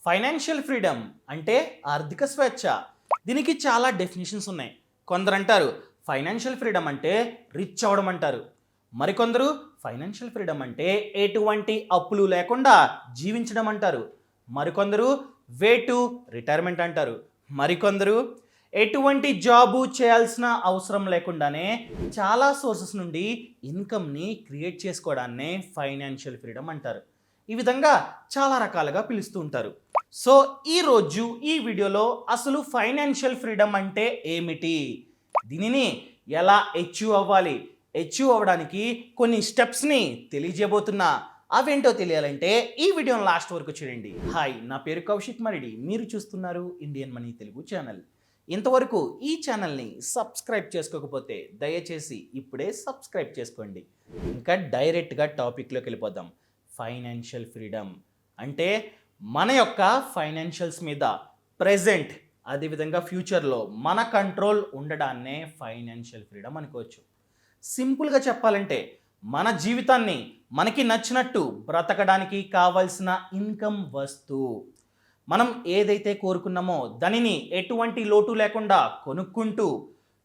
Financial freedom అంటే ఆర్థిక స్వేచ్ఛ. దీనికి చాలా డెఫినేషన్స్ ఉన్నాయి. కొందరు అంటారు ఫైనాన్షియల్ ఫ్రీడమ్ అంటే రిచ్ అవ్వడం అంటారు. మరికొందరు ఫైనాన్షియల్ ఫ్రీడమ్ అంటే ఎటువంటి అప్పులు లేకుండా జీవించడం అంటారు. మరికొందరు వే టు రిటైర్మెంట్ అంటారు. మరికొందరు ఎటువంటి జాబు చేయాల్సిన అవసరం లేకుండానే చాలా సోర్సెస్ నుండి ఇన్కమ్ని క్రియేట్ చేసుకోవడాన్నే ఫైనాన్షియల్ ఫ్రీడమ్ అంటారు. ఈ విధంగా చాలా రకాలుగా పిలుస్తూ ఉంటారు. సో ఈరోజు ఈ వీడియోలో అసలు ఫైనాన్షియల్ ఫ్రీడమ్ అంటే ఏమిటి, దీనిని ఎలా అచీవ్ అవ్వాలి, అచీవ్ అవ్వడానికి కొన్ని స్టెప్స్ని తెలియజేయబోతున్నా. అవేంటో తెలియాలంటే ఈ వీడియోని లాస్ట్ వరకు చూడండి. హాయ్, నా పేరు కౌశిక్ మరిడి, మీరు చూస్తున్నారు ఇండియన్ మనీ తెలుగు ఛానల్. ఇంతవరకు ఈ ఛానల్ని సబ్స్క్రైబ్ చేసుకోకపోతే దయచేసి ఇప్పుడే సబ్స్క్రైబ్ చేసుకోండి. ఇంకా డైరెక్ట్గా టాపిక్లోకి వెళ్ళిపోదాం. ఫైనాన్షియల్ ఫ్రీడమ్ అంటే మన యొక్క ఫైనాన్షియల్స్ మీద ప్రెజెంట్ అదేవిధంగా ఫ్యూచర్లో మన కంట్రోల్ ఉండడాన్నే ఫైనాన్షియల్ ఫ్రీడమ్ అనుకోవచ్చు. సింపుల్గా చెప్పాలంటే మన జీవితాన్ని మనకి నచ్చినట్టు బ్రతకడానికి కావాల్సిన ఇన్కమ్ వస్తువు, మనం ఏదైతే కోరుకున్నామో దానిని ఎటువంటి లోటు లేకుండా కొనుక్కుంటూ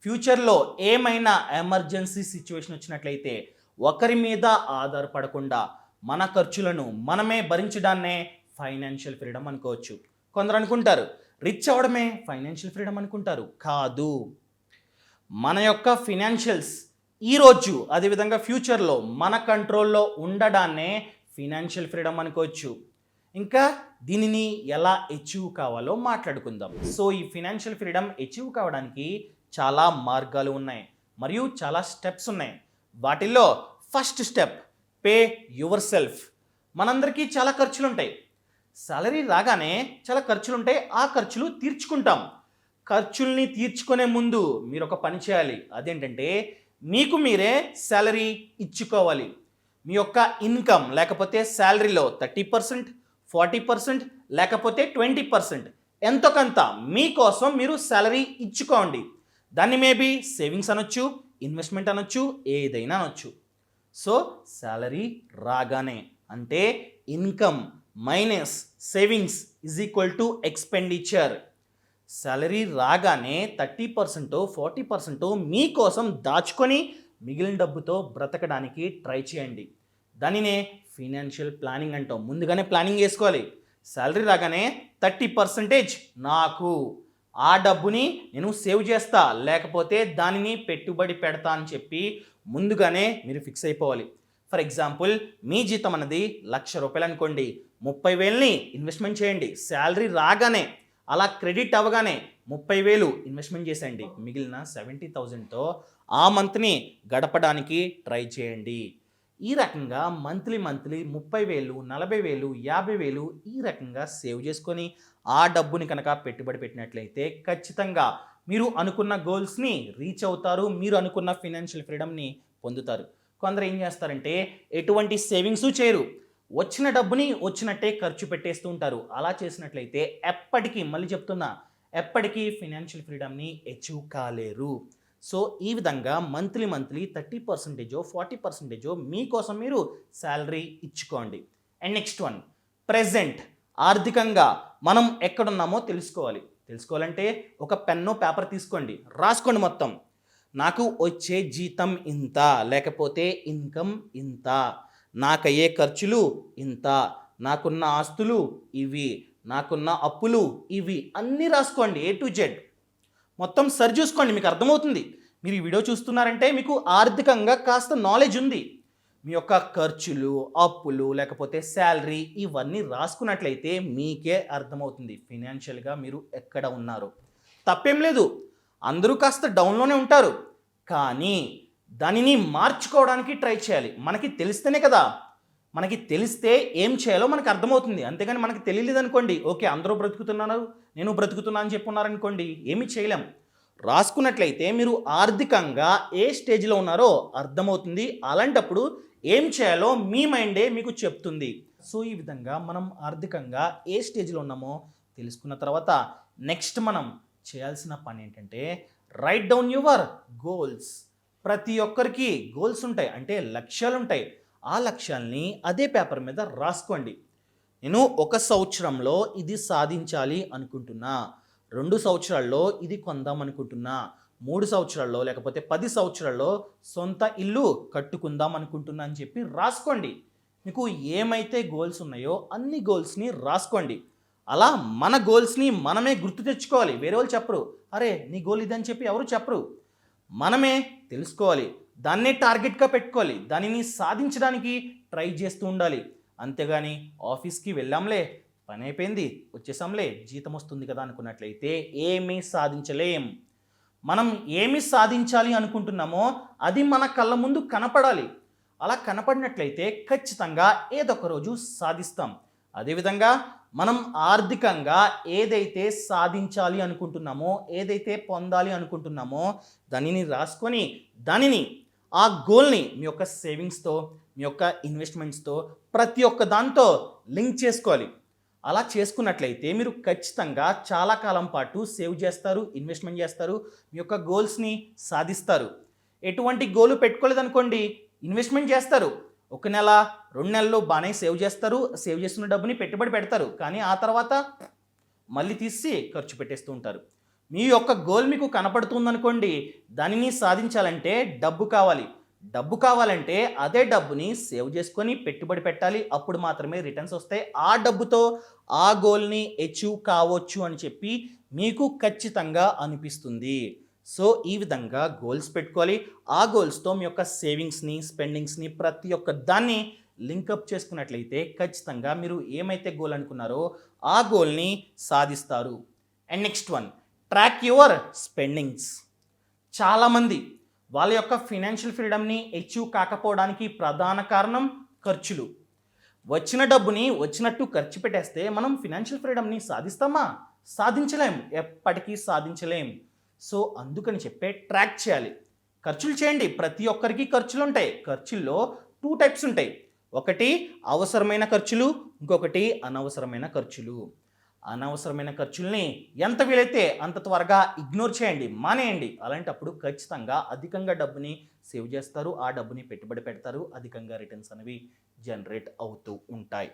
ఫ్యూచర్లో ఏమైనా ఎమర్జెన్సీ సిచ్యువేషన్ వచ్చినట్లయితే ఒకరి మీద ఆధారపడకుండా మన ఖర్చులను మనమే భరించడాన్నే ఫైనాన్షియల్ ఫ్రీడమ్ అనుకోవచ్చు. కొందరు అనుకుంటారు రిచ్ అవ్వడమే ఫైనాన్షియల్ ఫ్రీడమ్ అనుకుంటారు. కాదు, మన యొక్క ఫినాన్షియల్స్ ఈరోజు అదేవిధంగా ఫ్యూచర్లో మన కంట్రోల్లో ఉండడాన్నే ఫినాన్షియల్ ఫ్రీడమ్ అనుకోవచ్చు. ఇంకా దీనిని ఎలా అచీవ్ కావాలో మాట్లాడుకుందాం. సో ఈ ఫినాన్షియల్ ఫ్రీడమ్ అచీవ్ కావడానికి చాలా మార్గాలు ఉన్నాయి మరియు చాలా స్టెప్స్ ఉన్నాయి. వాటిల్లో first step pay your self. మనందరికీ చాలా ఖర్చులు ఉంటాయి. సాలరీ రాగానే చాలా ఖర్చులు ఉంటాయి, ఆ ఖర్చులు తీర్చుకుంటాం. ఖర్చుల్ని తీర్చుకునే ముందు మీరు ఒక పని చేయాలి. అదేంటంటే మీకు మీరే సాలరీ ఇచ్చుకోవాలి. మీ యొక్క ఇన్కమ్ లేకపోతే శాలరీలో 30%, 40% లేకపోతే 20% ఎంతో కొంత మీకోసం మీరు సాలరీ ఇచ్చుకోండి. దాన్ని మేబీ సేవింగ్స్ అనొచ్చు, ఇన్వెస్ట్మెంట్ అనొచ్చు, ఏదైనా అనొచ్చు. సో సాలరీ రాగానే అంటే income minus savings is equal to expenditure. Salary రాగానే 30%, 40% మీకోసం దాచుకొని మిగిలిన డబ్బుతో బ్రతకడానికి ట్రై చేయండి. దానినే ఫినాన్షియల్ ప్లానింగ్ అంటాం. ముందుగానే ప్లానింగ్ చేసుకోవాలి. సాలరీ రాగానే 30% నాకు, ఆ డబ్బుని నేను సేవ్ చేస్తా లేకపోతే దానిని పెట్టుబడి పెడతా అని చెప్పి ముందుగానే మీరు ఫిక్స్ అయిపోవాలి. ఫర్ ఎగ్జాంపుల్ మీ జీతం అన్నది ₹1,00,000 అనుకోండి, 30,000ని ఇన్వెస్ట్మెంట్ చేయండి. శాలరీ రాగానే అలా క్రెడిట్ అవ్వగానే 30,000 ఇన్వెస్ట్మెంట్ చేసేయండి. మిగిలిన 70,000తో ఆ మంత్ని గడపడానికి ట్రై చేయండి. ఈ రకంగా మంత్లీ 30,000, 40,000, 50,000 ఈ రకంగా సేవ్ చేసుకొని ఆ డబ్బుని కనుక పెట్టుబడి పెట్టినట్లయితే ఖచ్చితంగా మీరు అనుకున్న గోల్స్ని రీచ్ అవుతారు. మీరు అనుకున్న ఫినాన్షియల్ ఫ్రీడమ్ని పొందుతారు. కొందరు ఏం చేస్తారంటే ఎటువంటి సేవింగ్స్ చేయరు, వచ్చిన డబ్బుని వచ్చినట్టే ఖర్చు పెట్టేస్తూ ఉంటారు. అలా చేసినట్లయితే ఎప్పటికీ, మళ్ళీ చెప్తున్నా, ఎప్పటికీ ఫినాన్షియల్ ఫ్రీడమ్ని అచీవ్ కాలేరు. సో ఈ విధంగా మంత్లీ 30%, 40% మీకోసం మీరు శాలరీ ఇచ్చుకోండి. అండ్ నెక్స్ట్ వన్, ప్రెజెంట్ ఆర్థికంగా మనం ఎక్కడున్నామో తెలుసుకోవాలంటే ఒక పెన్ను పేపర్ తీసుకోండి, రాసుకోండి మొత్తం. నాకు వచ్చే జీతం ఇంత, లేకపోతే ఇన్కమ్ ఇంత, నాకయ్యే ఖర్చులు ఇంత, నాకున్న ఆస్తులు ఇవి, నాకున్న అప్పులు ఇవి, అన్నీ రాసుకోండి. A to Z మొత్తం సరి చూసుకోండి. మీకు అర్థమవుతుంది. మీరు ఈ వీడియో చూస్తున్నారంటే మీకు ఆర్థికంగా కాస్త నాలెడ్జ్ ఉంది. మీ యొక్క ఖర్చులు, అప్పులు లేకపోతే శాలరీ ఇవన్నీ రాసుకున్నట్లయితే మీకే అర్థమవుతుంది ఫినాన్షియల్గా మీరు ఎక్కడ ఉన్నారు. తప్పేం లేదు, అందరూ కాస్త డౌన్లోనే ఉంటారు. కానీ దానిని మార్చుకోవడానికి ట్రై చేయాలి. మనకి తెలిస్తేనే కదా, మనకి తెలిస్తే ఏం చేయాలో మనకు అర్థమవుతుంది. అంతేగాని మనకి తెలియలేదు అనుకోండి, ఓకే అందరూ బ్రతుకుతున్నారు నేను బ్రతుకుతున్నా అని చెప్పున్నారనుకోండి, ఏమీ చేయలేం. రాసుకున్నట్లయితే మీరు ఆర్థికంగా ఏ స్టేజ్లో ఉన్నారో అర్థమవుతుంది. అలాంటప్పుడు ఏం చేయాలో మీ మైండే మీకు చెప్తుంది. సో ఈ విధంగా మనం ఆర్థికంగా ఏ స్టేజ్లో ఉన్నామో తెలుసుకున్న తర్వాత నెక్స్ట్ మనం చేయాల్సిన పని ఏంటంటే రైట్ డౌన్ యువర్ గోల్స్. ప్రతి ఒక్కరికి గోల్స్ ఉంటాయి, అంటే లక్ష్యాలు ఉంటాయి. ఆ లక్ష్యాల్ని అదే పేపర్ మీద రాసుకోండి. నేను 1 సంవత్సరంలో ఇది సాధించాలి అనుకుంటున్నా, 2 సంవత్సరాల్లో ఇది కొందాం అనుకుంటున్నా, 3 సంవత్సరాల్లో లేకపోతే 10 సంవత్సరాల్లో సొంత ఇల్లు కట్టుకుందాం అనుకుంటున్నా అని చెప్పి రాసుకోండి. మీకు ఏమైతే గోల్స్ ఉన్నాయో అన్ని గోల్స్ని రాసుకోండి. అలా మన గోల్స్ని మనమే గుర్తు తెచ్చుకోవాలి. వేరే వాళ్ళు చెప్పరు. అరే నీ గోల్ ఇదని చెప్పి ఎవరు చెప్పరు. మనమే తెలుసుకోవాలి, దాన్నే టార్గెట్గా పెట్టుకోవాలి, దానిని సాధించడానికి ట్రై చేస్తూ ఉండాలి. అంతేగాని ఆఫీస్కి వెళ్ళాంలే, పని అయిపోయింది, వచ్చేసాంలే, జీతం వస్తుంది కదా అనుకున్నట్లయితే ఏమీ సాధించలేం. మనం ఏమి సాధించాలి అనుకుంటున్నామో అది మన కళ్ళ ముందు కనపడాలి. అలా కనపడినట్లయితే ఖచ్చితంగా ఏదో ఒక రోజు సాధిస్తాం. అదేవిధంగా మనం ఆర్థికంగా ఏదైతే సాధించాలి అనుకుంటున్నామో, ఏదైతే పొందాలి అనుకుంటున్నామో దానిని రాసుకొని దానిని ఆ గోల్ని మీ యొక్క సేవింగ్స్తో, మీ యొక్క ఇన్వెస్ట్మెంట్స్తో ప్రతి ఒక్క దాంతో లింక్ చేసుకోవాలి. అలా చేసుకున్నట్లయితే మీరు ఖచ్చితంగా చాలా కాలం పాటు సేవ్ చేస్తారు, ఇన్వెస్ట్మెంట్ చేస్తారు, మీ యొక్క గోల్స్ని సాధిస్తారు. ఎటువంటి గోలు పెట్టుకోలేదనుకోండి, ఇన్వెస్ట్మెంట్ చేస్తారు, 1 నెల 2 నెలలు బాగానే సేవ్ చేస్తారు, సేవ్ చేస్తున్న డబ్బుని పెట్టుబడి పెడతారు, కానీ ఆ తర్వాత మళ్ళీ తీసి ఖర్చు పెట్టేస్తూ ఉంటారు. మీ యొక్క గోల్ మీకు కనపడుతుందనుకోండి, దానిని సాధించాలంటే డబ్బు కావాలి. డబ్బు కావాలంటే అదే డబ్బుని సేవ్ చేసుకొని పెట్టుబడి పెట్టాలి. అప్పుడు మాత్రమే రిటర్న్స్ వస్తాయి. ఆ డబ్బుతో ఆ గోల్ని అచీవ్ కావచ్చు అని చెప్పి మీకు ఖచ్చితంగా అనిపిస్తుంది. సో ఈ విధంగా గోల్స్ పెట్టుకోవాలి. ఆ గోల్స్తో మీ యొక్క సేవింగ్స్ని, స్పెండింగ్స్ని ప్రతి ఒక్క దాన్ని లింకప్ చేసుకున్నట్లయితే ఖచ్చితంగా మీరు ఏమైతే గోల్ అనుకున్నారో ఆ గోల్ని సాధిస్తారు. And next one, track your spendings. చాలామంది వాళ్ళ యొక్క ఫినాన్షియల్ ఫ్రీడమ్ని అచీవ్ కాకపోవడానికి ప్రధాన కారణం ఖర్చులు. వచ్చిన డబ్బుని వచ్చినట్టు ఖర్చు పెట్టేస్తే మనం ఫినాన్షియల్ ఫ్రీడమ్ని సాధిస్తామా? సాధించలేం, ఎప్పటికీ సాధించలేం. సో అందుకని చెప్పే ట్రాక్ చేయాలి. ఖర్చులు చేయండి. ప్రతి ఒక్కరికి ఖర్చులు ఉంటాయి. ఖర్చుల్లో 2 టైప్స్ ఉంటాయి. ఒకటి అవసరమైన ఖర్చులు, ఇంకొకటి అనవసరమైన ఖర్చులు. అనవసరమైన ఖర్చుల్ని ఎంత వీలైతే అంత త్వరగా ఇగ్నోర్ చేయండి, మానేయండి. అలాంటప్పుడు ఖచ్చితంగా అధికంగా డబ్బుని సేవ్ చేస్తారు, ఆ డబ్బుని పెట్టుబడి పెడతారు, అధికంగా రిటర్న్స్ అనేవి జనరేట్ అవుతూ ఉంటాయి.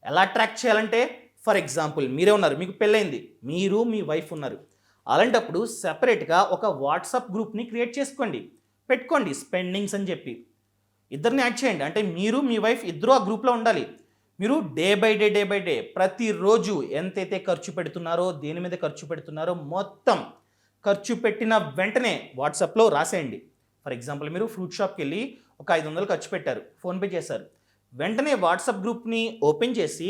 ఎలా ట్రాక్ చేయాలంటే, ఫర్ ఎగ్జాంపుల్ మీరే ఉన్నారు, మీకు పెళ్ళైంది, మీరు మీ వైఫ్ ఉన్నారు. అలాంటప్పుడు సెపరేట్గా ఒక వాట్సాప్ గ్రూప్ని క్రియేట్ చేసుకోండి, పెట్టుకోండి స్పెండింగ్స్ అని చెప్పి. ఇద్దరిని యాడ్ చేయండి. అంటే మీరు మీ వైఫ్ ఇద్దరు ఆ గ్రూప్లో ఉండాలి. మీరు డే బై డే ప్రతిరోజు ఎంతైతే ఖర్చు పెడుతున్నారో, దేని మీద ఖర్చు పెడుతున్నారో మొత్తం ఖర్చు పెట్టిన వెంటనే వాట్సాప్లో రాసేయండి. ఫర్ ఎగ్జాంపుల్ మీరు ఫ్రూట్ షాప్కి వెళ్ళి ఒక 500 ఖర్చు పెట్టారు, ఫోన్పే చేశారు. వెంటనే వాట్సాప్ గ్రూప్ని ఓపెన్ చేసి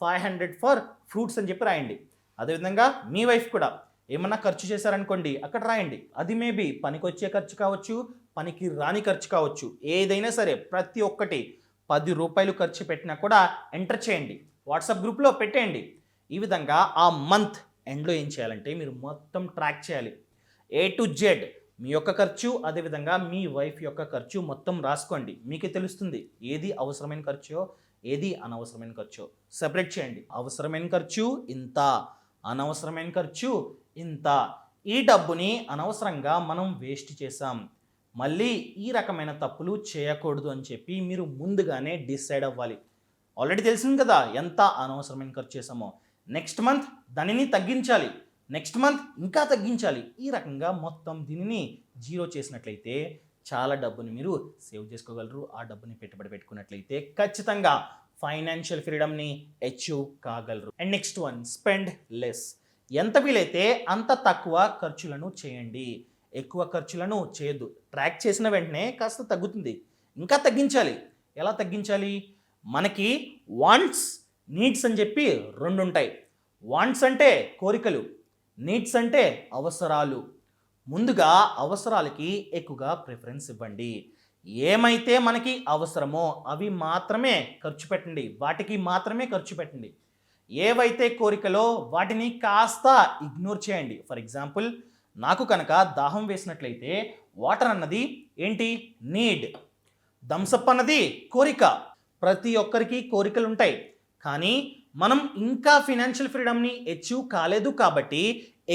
500 ఫర్ ఫ్రూట్స్ అని చెప్పి రాయండి. అదేవిధంగా మీ వైఫ్ కూడా ఏమన్నా ఖర్చు చేశారనుకోండి, అక్కడ రాయండి. అది మేబీ పనికొచ్చే ఖర్చు కావచ్చు, పనికి రాని ఖర్చు కావచ్చు, ఏదైనా సరే ప్రతి ఒక్కటి 10 రూపాయలు ఖర్చు పెట్టినా కూడా ఎంటర్ చేయండి, వాట్సాప్ గ్రూప్లో పెట్టేయండి. ఈ విధంగా ఆ మంత్ ఎండ్లో ఏం చేయాలంటే మీరు మొత్తం ట్రాక్ చేయాలి. A to Z మీ యొక్క ఖర్చు, అదేవిధంగా మీ వైఫ్ యొక్క ఖర్చు మొత్తం రాసుకోండి. మీకే తెలుస్తుంది ఏది అవసరమైన ఖర్చో, ఏది అనవసరమైన ఖర్చో. సెపరేట్ చేయండి. అవసరమైన ఖర్చు ఇంత, అనవసరమైన ఖర్చు ఇంత. ఈ డబ్బుని అనవసరంగా మనం వేస్ట్ చేసాం, మళ్ళీ ఈ రకమైన తప్పులు చేయకూడదు అని చెప్పి మీరు ముందుగానే డిసైడ్ అవ్వాలి. ఆల్రెడీ తెలిసింది కదా ఎంత అనవసరమైన ఖర్చు చేసామో. నెక్స్ట్ మంత్ దానిని తగ్గించాలి, నెక్స్ట్ మంత్ ఇంకా తగ్గించాలి. ఈ రకంగా మొత్తం దీనిని జీరో చేసినట్లయితే చాలా డబ్బుని మీరు సేవ్ చేసుకోగలరు. ఆ డబ్బుని పెట్టుబడి పెట్టుకున్నట్లయితే ఖచ్చితంగా ఫైనాన్షియల్ ఫ్రీడమ్ని అచీవ్ కాగలరు. And next one, spend less. ఎంత వీలైతే అంత తక్కువ ఖర్చులను చేయండి, ఎక్కువ ఖర్చులను చేయొద్దు. ట్రాక్ చేసిన వెంటనే కాస్త తగ్గుతుంది, ఇంకా తగ్గించాలి. ఎలా తగ్గించాలి? మనకి వాంట్స్, నీడ్స్ అని చెప్పి 2 ఉంటాయి. వాంట్స్ అంటే కోరికలు, నీడ్స్ అంటే అవసరాలు. ముందుగా అవసరాలకి ఎక్కువగా ప్రిఫరెన్స్ ఇవ్వండి. ఏమైతే మనకి అవసరమో అవి మాత్రమే ఖర్చు పెట్టండి, వాటికి మాత్రమే ఖర్చు పెట్టండి. ఏవైతే కోరికలో వాటిని కాస్త ఇగ్నోర్ చేయండి. ఫర్ ఎగ్జాంపుల్ నాకు కనుక దాహం వేసినట్లయితే వాటర్ అన్నది ఏంటి? నీడ్. థమ్సప్ అన్నది కోరిక. ప్రతి ఒక్కరికి కోరికలు ఉంటాయి, కానీ మనం ఇంకా ఫినాన్షియల్ ఫ్రీడమ్ని అచీవ్ కాలేదు కాబట్టి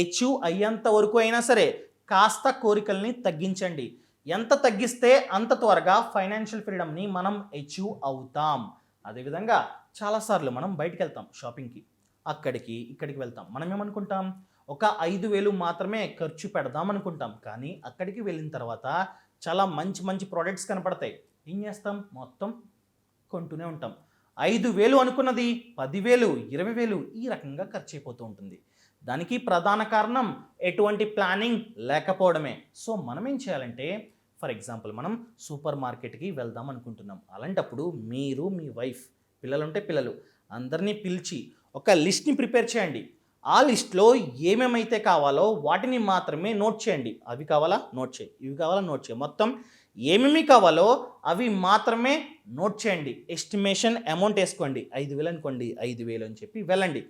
అచీవ్ అయ్యేంత వరకు అయినా సరే కాస్త కోరికల్ని తగ్గించండి. ఎంత తగ్గిస్తే అంత త్వరగా ఫైనాన్షియల్ ఫ్రీడమ్ని మనం అచీవ్ అవుతాం. అదేవిధంగా చాలాసార్లు మనం బయటికి వెళ్తాం షాపింగ్కి, అక్కడికి ఇక్కడికి వెళ్తాం. మనం ఏమనుకుంటాం, ఒక 5,000 మాత్రమే ఖర్చు పెడదాం అనుకుంటాం. కానీ అక్కడికి వెళ్ళిన తర్వాత చాలా మంచి మంచి ప్రోడక్ట్స్ కనపడతాయి. ఏం చేస్తాం, మొత్తం కొంటూనే ఉంటాం. 5,000 అనుకున్నది 10,000, 20,000 ఈ రకంగా ఖర్చు అయిపోతూ ఉంటుంది. దానికి ప్రధాన కారణం ఎటువంటి ప్లానింగ్ లేకపోవడమే. సో మనం ఏం చేయాలంటే, ఫర్ ఎగ్జాంపుల్ మనం సూపర్ మార్కెట్కి వెళ్దాం అనుకుంటున్నాం. అలాంటప్పుడు మీరు, మీ వైఫ్, పిల్లలుంటే పిల్లలు, అందరినీ పిలిచి ఒక లిస్ట్ని ప్రిపేర్ చేయండి. ఆ లిస్ట్లో ఏమేమైతే కావాలో వాటిని మాత్రమే నోట్ చేయండి. అవి కావాలా నోట్ చేయి, ఇవి కావాలా నోట్ చేయి, మొత్తం ఏమేమి కావాలో అవి మాత్రమే నోట్ చేయండి. ఎస్టిమేషన్ అమౌంట్ వేసుకోండి. 5,000 అనుకోండి, 5,000 అని చెప్పి వెళ్ళండి.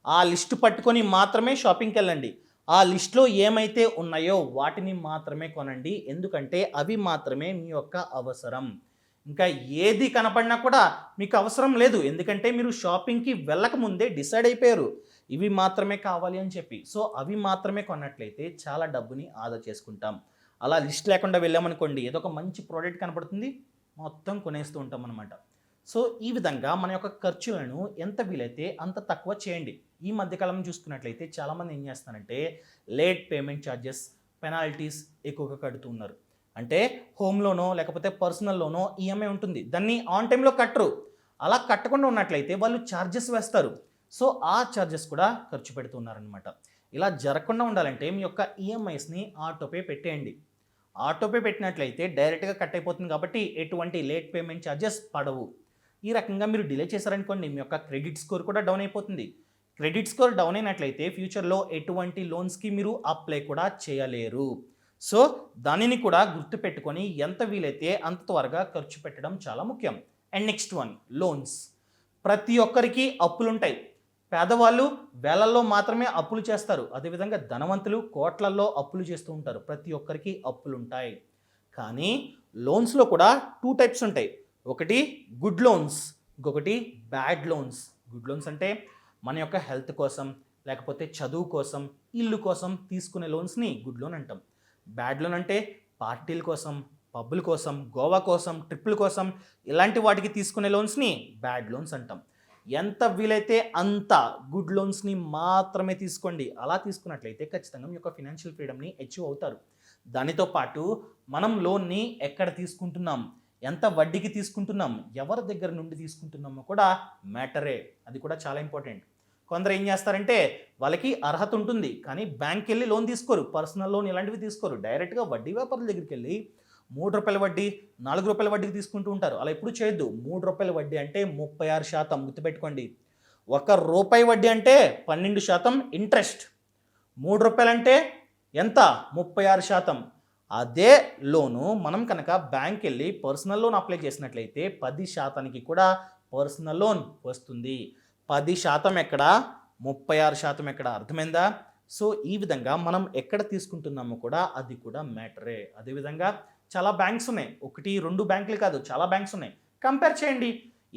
ఆ లిస్టు పట్టుకొని మాత్రమే షాపింగ్కి వెళ్ళండి. ఆ లిస్ట్లో ఏమైతే ఉన్నాయో వాటిని మాత్రమే కొనండి. ఎందుకంటే అవి మాత్రమే మీ యొక్క అవసరం. ఇంకా ఏది కనపడినా కూడా మీకు అవసరం లేదు. ఎందుకంటే మీరు షాపింగ్కి వెళ్ళక ముందే డిసైడ్ అయిపోయారు ఇవి మాత్రమే కావాలి అని చెప్పి. సో అవి మాత్రమే కొన్నట్లయితే చాలా డబ్బుని ఆదా చేసుకుంటాం. అలా లిస్ట్ లేకుండా వెళ్ళామనుకోండి, ఏదో ఒక మంచి ప్రోడక్ట్ కనపడుతుంది, మొత్తం కొనేస్తూ ఉంటాం అనమాట. సో ఈ విధంగా మన యొక్క ఖర్చులను ఎంత వీలైతే అంత తక్కువ చేయండి. ఈ మధ్యకాలం చూసుకున్నట్లయితే చాలామంది ఏం చేస్తున్నారంటే లేట్ పేమెంట్ ఛార్జెస్, పెనాల్టీస్ ఎక్కువగా కడుతున్నారు. అంటే హోమ్ లోనో లేకపోతే పర్సనల్ లోనో ఈఎంఐ ఉంటుంది, దాన్ని ఆన్ టైంలో కట్టరు. అలా కట్టకుండా ఉన్నట్లయితే వాళ్ళు ఛార్జెస్ వేస్తారు. సో ఆ ఛార్జెస్ కూడా ఖర్చు పెడుతున్నారనమాట. ఇలా జరగకుండా ఉండాలంటే మీ యొక్క ఈఎంఐస్ని ఆటోపే పెట్టేయండి. ఆటోపే పెట్టినట్లయితే డైరెక్ట్గా కట్ అయిపోతుంది కాబట్టి ఎటువంటి లేట్ పేమెంట్ ఛార్జెస్ పడవు. ఈ రకంగా మీరు డిలే చేశారనుకోండి, మీ యొక్క క్రెడిట్ స్కోర్ కూడా డౌన్ అయిపోతుంది. క్రెడిట్ స్కోర్ డౌన్ అయినట్లయితే ఫ్యూచర్లో ఎటువంటి లోన్స్కి మీరు అప్లై కూడా చేయలేరు. సో దానిని కూడా గుర్తుపెట్టుకొని ఎంత వీలైతే అంత త్వరగా ఖర్చు పెట్టడం చాలా ముఖ్యం. And next one, loans. ప్రతి ఒక్కరికి అప్పులుంటాయి. పేదవాళ్ళు వేలల్లో మాత్రమే అప్పులు చేస్తారు. అదేవిధంగా ధనవంతులు కోట్లల్లో అప్పులు చేస్తూ ఉంటారు. ప్రతి ఒక్కరికి అప్పులు ఉంటాయి. కానీ లోన్స్లో కూడా 2 టైప్స్ ఉంటాయి. ఒకటి గుడ్ లోన్స్, ఇంకొకటి బ్యాడ్ లోన్స్. గుడ్ లోన్స్ అంటే మన యొక్క హెల్త్ కోసం, లేకపోతే చదువు కోసం, ఇల్లు కోసం తీసుకునే లోన్స్ని గుడ్ లోన్ అంటాం. బ్యాడ్ లోన్ అంటే పార్టీల కోసం, పబ్బుల కోసం, గోవా కోసం, ట్రిప్పుల కోసం, ఇలాంటి వాటికి తీసుకునే లోన్స్ని బ్యాడ్ లోన్స్ అంటాం. ఎంత వీలైతే అంత గుడ్ లోన్స్ని మాత్రమే తీసుకోండి. అలా తీసుకున్నట్లయితే ఖచ్చితంగా మీ యొక్క ఫినాన్షియల్ ఫ్రీడమ్ని అచీవ్ అవుతారు. దానితో పాటు మనం లోన్ని ఎక్కడ తీసుకుంటున్నాం, ఎంత వడ్డీకి తీసుకుంటున్నాం, ఎవరి దగ్గర నుండి తీసుకుంటున్నామో కూడా మ్యాటరే. అది కూడా చాలా ఇంపార్టెంట్. కొందరు ఏం చేస్తారంటే వాళ్ళకి అర్హత ఉంటుంది కానీ బ్యాంక్కి వెళ్ళి లోన్ తీసుకోరు, పర్సనల్ లోన్ ఇలాంటివి తీసుకోరు. డైరెక్ట్గా వడ్డీ వ్యాపారుల దగ్గరికి వెళ్ళి ₹3 వడ్డీ, ₹4 వడ్డీకి తీసుకుంటూ ఉంటారు. అలా ఎప్పుడు చేయొద్దు. ₹3 వడ్డీ అంటే 36%, గుర్తుపెట్టుకోండి. ₹1 వడ్డీ అంటే 12% ఇంట్రెస్ట్. ₹3 అంటే ఎంత, 36%. అదే లోను మనం కనుక బ్యాంక్ వెళ్ళి పర్సనల్ లోన్ అప్లై చేసినట్లయితే 10%కి కూడా పర్సనల్ లోన్ వస్తుంది. 10% ఎక్కడ, 36% ఎక్కడ, అర్థమైందా? సో ఈ విధంగా మనం ఎక్కడ తీసుకుంటున్నామో కూడా అది కూడా మ్యాటరే. అదేవిధంగా చాలా బ్యాంక్స్ ఉన్నాయి, 1, 2 బ్యాంకులు కాదు, చాలా బ్యాంక్స్ ఉన్నాయి. కంపేర్ చేయండి.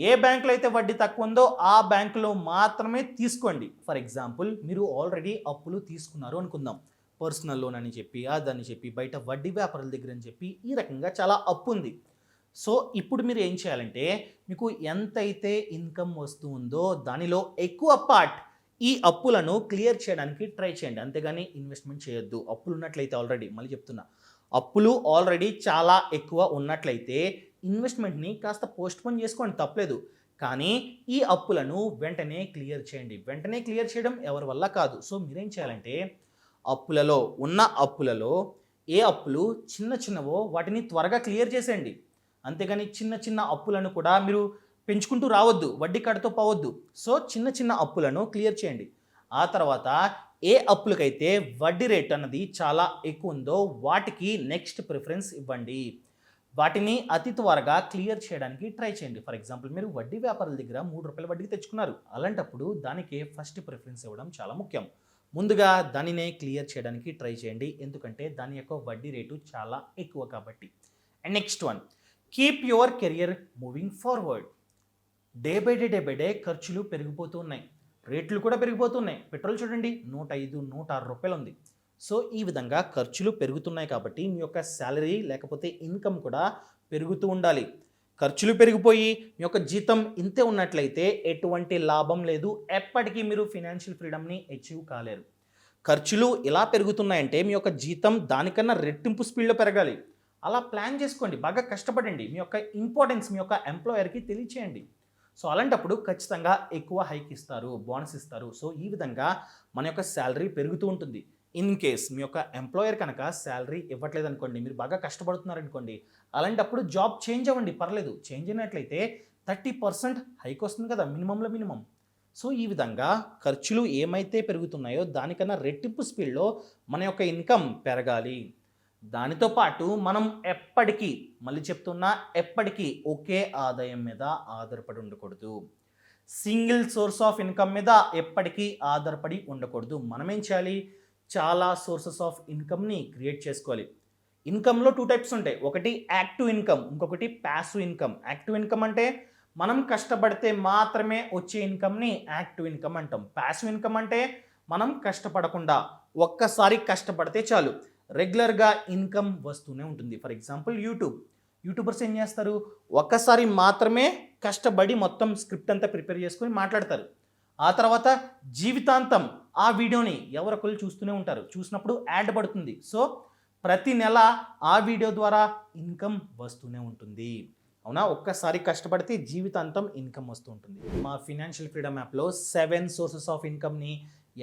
ఏ బ్యాంకులో అయితే వడ్డీ తక్కువ ఉందో ఆ బ్యాంకులో మాత్రమే తీసుకోండి. ఫర్ ఎగ్జాంపుల్ మీరు ఆల్రెడీ అప్పులు తీసుకున్నారు అనుకుందాం, పర్సనల్ లోన్ అని చెప్పి, అదని చెప్పి, బయట వడ్డీ వ్యాపారుల దగ్గర అని చెప్పి, ఈ రకంగా చాలా అప్పు ఉంది. సో ఇప్పుడు మీరు ఏం చేయాలంటే మీకు ఎంతైతే ఇన్కమ్ వస్తుందో దానిలో ఎక్కువ పార్ట్ ఈ అప్పులను క్లియర్ చేయడానికి ట్రై చేయండి. అంతేగాని ఇన్వెస్ట్మెంట్ చేయొద్దు. అప్పులు ఉన్నట్లయితే ఆల్రెడీ, మళ్ళీ చెప్తున్నా, అప్పులు ఆల్రెడీ చాలా ఎక్కువ ఉన్నట్లయితే ఇన్వెస్ట్మెంట్ని కాస్త పోస్ట్పోన్ చేసుకోండి, తప్పలేదు. కానీ ఈ అప్పులను వెంటనే క్లియర్ చేయండి. వెంటనే క్లియర్ చేయడం ఎవరి వల్ల కాదు. సో మీరేం చేయాలంటే అప్పులలో ఏ అప్పులు చిన్న చిన్నవో వాటిని త్వరగా క్లియర్ చేసేయండి. అంతేగాని చిన్న చిన్న అప్పులను కూడా మీరు పెంచుకుంటూ రావద్దు, వడ్డీ కడుతూ పోవద్దు. సో చిన్న చిన్న అప్పులను క్లియర్ చేయండి. ఆ తర్వాత ఏ అప్పులకైతే వడ్డీ రేట్ అన్నది చాలా ఎక్కువ ఉందో వాటికి నెక్స్ట్ ప్రిఫరెన్స్ ఇవ్వండి. వాటిని అతి త్వరగా క్లియర్ చేయడానికి ట్రై చేయండి. ఫర్ ఎగ్జాంపుల్ మీరు వడ్డీ వ్యాపారుల దగ్గర ₹3 వడ్డీకి తెచ్చుకున్నారు. అలాంటప్పుడు దానికి ఫస్ట్ ప్రిఫరెన్స్ ఇవ్వడం చాలా ముఖ్యం. ముందుగా దానినే క్లియర్ చేయడానికి ట్రై చేయండి. ఎందుకంటే దాని యొక్క వడ్డీ రేటు చాలా ఎక్కువ కాబట్టి. And next one, keep your career moving forward. Day by day ఖర్చులు పెరిగిపోతూ ఉన్నాయి, రేట్లు కూడా పెరిగిపోతున్నాయి. పెట్రోల్ చూడండి, ₹105, ₹106 ఉంది. సో ఈ విధంగా ఖర్చులు పెరుగుతున్నాయి కాబట్టి మీ యొక్క శాలరీ లేకపోతే ఇన్కమ్ కూడా పెరుగుతూ ఉండాలి. ఖర్చులు పెరిగిపోయి మీ యొక్క జీతం ఇంతే ఉన్నట్లయితే ఎటువంటి లాభం లేదు, ఎప్పటికీ మీరు ఫినాన్షియల్ ఫ్రీడమ్ని అచీవ్ కాలేరు. ఖర్చులు ఎలా పెరుగుతున్నాయంటే మీ యొక్క జీతం దానికన్నా రెట్టింపు స్పీడ్లో పెరగాలి. అలా ప్లాన్ చేసుకోండి, బాగా కష్టపడండి, మీ యొక్క ఇంపార్టెన్స్ మీ యొక్క ఎంప్లాయర్కి తెలియచేయండి. సో అలాంటప్పుడు ఖచ్చితంగా ఎక్కువ హైక్ ఇస్తారు, బోనస్ ఇస్తారు. సో ఈ విధంగా మన యొక్క శాలరీ పెరుగుతూ ఉంటుంది. ఇన్ కేస్ మీ యొక్క ఎంప్లాయర్ కనుక శాలరీ ఇవ్వట్లేదు అనుకోండి, మీరు బాగా కష్టపడుతున్నారనుకోండి, అలాంటప్పుడు జాబ్ చేంజ్ అవ్వండి, పర్లేదు. చేంజ్ అయినట్లయితే 30% హైక్ వస్తుంది కదా, మినిమంలో మినిమం. సో ఈ విధంగా ఖర్చులు ఏమైతే పెరుగుతున్నాయో దానికన్నా రెట్టింపు స్పీడ్లో మన యొక్క ఇన్కమ్ పెరగాలి. దానితో పాటు మనం ఎప్పటికీ, మళ్ళీ చెప్తున్నా, ఎప్పటికీ ఒకే ఆదాయం మీద ఆధారపడి ఉండకూడదు. సింగిల్ సోర్స్ ఆఫ్ ఇన్కమ్ మీద ఎప్పటికీ ఆధారపడి ఉండకూడదు. మనం ఏం చేయాలి, చాలా సోర్సెస్ ఆఫ్ ఇన్కమ్ని క్రియేట్ చేసుకోవాలి. ఇన్కమ్లో 2 టైప్స్ ఉంటాయి. ఒకటి యాక్టివ్ ఇన్కమ్, ఇంకొకటి ప్యాసివ్ ఇన్కమ్. యాక్టివ్ ఇన్కమ్ అంటే మనం కష్టపడితే మాత్రమే వచ్చే ఇన్కమ్ని యాక్టివ్ ఇన్కమ్ అంటాం. ప్యాసివ్ ఇన్కమ్ అంటే మనం కష్టపడకుండా ఒక్కసారి కష్టపడితే చాలు రెగ్యులర్గా ఇన్కమ్ వస్తూనే ఉంటుంది. ఫర్ ఎగ్జాంపుల్ యూట్యూబర్స్ ఏం చేస్తారు, ఒక్కసారి మాత్రమే కష్టపడి మొత్తం స్క్రిప్ట్ అంతా ప్రిపేర్ చేసుకొని మాట్లాడతారు. ఆ తర్వాత జీవితాంతం ఆ వీడియోని ఎవరొకరు చూస్తూనే ఉంటారు. చూసినప్పుడు యాడ్ పడుతుంది. సో ప్రతి నెల ఆ వీడియో ద్వారా ఇన్కమ్ వస్తూనే ఉంటుంది. అవునా, ఒక్కసారి కష్టపడితే జీవితాంతం ఇన్కమ్ వస్తూ ఉంటుంది. మా ఫినాన్షియల్ ఫ్రీడమ్ యాప్లో 7 సోర్సెస్ ఆఫ్ ఇన్కమ్ని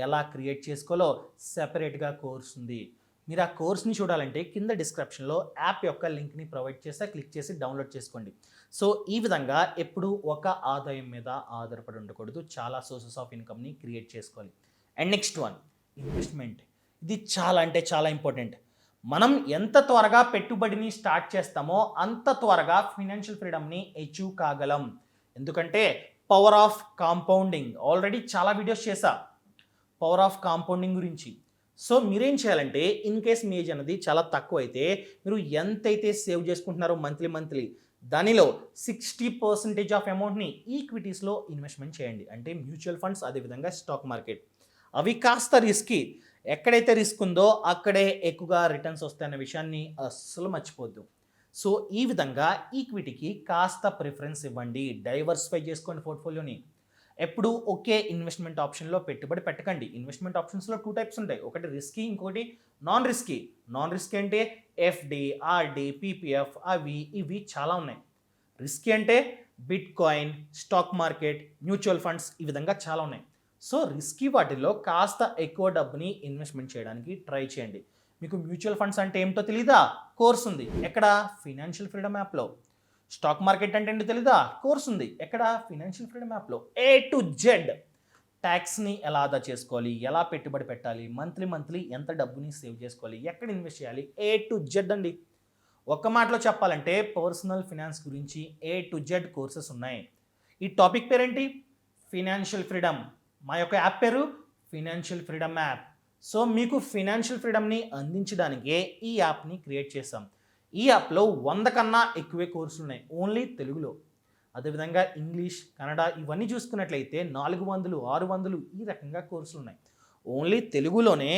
ఎలా క్రియేట్ చేసుకోవాలో సెపరేట్గా కోర్స్ ఉంది. మీరు ఆ కోర్స్ని చూడాలంటే కింద డిస్క్రిప్షన్లో యాప్ యొక్క లింక్ని ప్రొవైడ్ చేస్తే క్లిక్ చేసి డౌన్లోడ్ చేసుకోండి. సో ఈ విధంగా ఎప్పుడు ఒక ఆదాయం మీద ఆధారపడి ఉండకూడదు, చాలా సోర్సెస్ ఆఫ్ ఇన్కమ్ని క్రియేట్ చేసుకోవాలి. And next one, investment. ఇది చాలా అంటే చాలా ఇంపార్టెంట్. మనం ఎంత త్వరగా పెట్టుబడిని స్టార్ట్ చేస్తామో అంత త్వరగా ఫినాన్షియల్ ఫ్రీడమ్ని అచీవ్ కాగలం. ఎందుకంటే పవర్ ఆఫ్ కాంపౌండింగ్, ఆల్రెడీ చాలా వీడియోస్ చేశా పవర్ ఆఫ్ కాంపౌండింగ్ గురించి. సో మీరేం చేయాలంటే, ఇన్ కేస్ మీ ఏజ్ అనేది చాలా తక్కువ అయితే మీరు ఎంతైతే సేవ్ చేసుకుంటున్నారో మంత్లీ దానిలో 60% ఆఫ్ అమౌంట్ని ఈక్విటీస్లో ఇన్వెస్ట్మెంట్ చేయండి. అంటే మ్యూచువల్ ఫండ్స్, అదేవిధంగా స్టాక్ మార్కెట్. అవి కాస్త రిస్కీ, ఎక్కడైతే రిస్క్ ఉందో అక్కడే ఎక్కువగా రిటర్న్స్ వస్తాయన్న విషయాన్ని అస్సలు మర్చిపోద్దు. సో ఈ విధంగా ఈక్విటీకి కాస్త ప్రిఫరెన్స్ ఇవ్వండి, డైవర్సిఫై చేసుకోండి పోర్ట్ఫోలియోని. ఎప్పుడు ఒకే ఇన్వెస్ట్మెంట్ ఆప్షన్లో పెట్టుబడి పెట్టకండి. ఇన్వెస్ట్మెంట్ ఆప్షన్స్లో 2 టైప్స్ ఉంటాయి. ఒకటి రిస్కీ, ఇంకొకటి నాన్ రిస్కీ. నాన్ రిస్కీ అంటే ఎఫ్డి, ఆర్డి, పీపీఎఫ్, అవి ఇవి చాలా ఉన్నాయి. రిస్కీ అంటే bit coin, stock market, mutual funds, ఈ విధంగా చాలా ఉన్నాయి. సో రిస్కీ వాటిల్లో కాస్త ఎక్కువ డబ్బుని ఇన్వెస్ట్మెంట్ చేయడానికి ట్రై చేయండి. మీకు మ్యూచువల్ ఫండ్స్ అంటే ఏమిటో తెలీదా, కోర్స్ ఉంది. ఎక్కడ? ఫినాన్షియల్ ఫ్రీడమ్ యాప్లో. స్టాక్ మార్కెట్ అంటే ఏంటో తెలీదా, కోర్స్ ఉంది. ఎక్కడ? ఫినాన్షియల్ ఫ్రీడమ్ యాప్లో. A to Z ట్యాక్స్ని ఎలా ఆదా చేసుకోవాలి, ఎలా పెట్టుబడి పెట్టాలి, మంత్లీ ఎంత డబ్బుని సేవ్ చేసుకోవాలి, ఎక్కడ ఇన్వెస్ట్ చేయాలి, A to Z అండి. ఒక్క మాటలో చెప్పాలంటే పర్సనల్ ఫినాన్స్ గురించి A to Z కోర్సెస్ ఉన్నాయి. ఈ టాపిక్ పేరేంటి? Financial freedom. మా యొక్క యాప్ పేరు ఫినాన్షియల్ ఫ్రీడమ్ యాప్. సో మీకు ఫినాన్షియల్ ఫ్రీడమ్ని అందించడానికే ఈ యాప్ని క్రియేట్ చేసాం. ఈ యాప్లో 100 కన్నా ఎక్కువే కోర్సులు ఉన్నాయి, ఓన్లీ తెలుగులో. అదేవిధంగా ఇంగ్లీష్, కన్నడ ఇవన్నీ చూసుకున్నట్లయితే 400, 600 ఈ రకంగా కోర్సులు ఉన్నాయి. ఓన్లీ తెలుగులోనే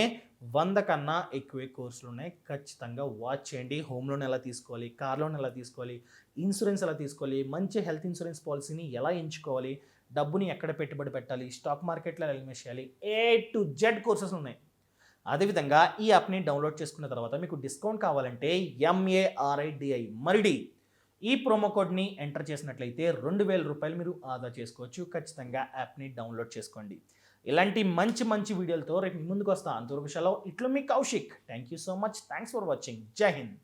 100 కన్నా ఎక్కువే కోర్సులు ఉన్నాయి. ఖచ్చితంగా వాచ్ చేయండి. హోమ్ లోన్ ఎలా తీసుకోవాలి, కార్ లోన్ ఎలా తీసుకోవాలి, ఇన్సూరెన్స్ ఎలా తీసుకోవాలి, మంచి హెల్త్ ఇన్సూరెన్స్ పాలసీని ఎలా ఎంచుకోవాలి, డబ్బుని ఎక్కడ పెట్టుబడి పెట్టాలి, స్టాక్ మార్కెట్లో ఎలా ఇన్వెస్ట్ చేయాలి, A to Z కోర్సెస్ ఉన్నాయి. అదేవిధంగా ఈ యాప్ని డౌన్లోడ్ చేసుకున్న తర్వాత మీకు డిస్కౌంట్ కావాలంటే MARIDI మరిడి ఈ ప్రోమో కోడ్ని ఎంటర్ చేసినట్లయితే 2000 రూపాయలు మీరు ఆదా చేసుకోవచ్చు. ఖచ్చితంగా యాప్ని డౌన్లోడ్ చేసుకోండి. ఇలాంటి మంచి వీడియోలతో రేపు ముందుకు వస్తా. అంతవరకు సెలవు. ఇట్లు మీ Kaushik. Thank you so much. Thanks for watching. జై హింద్.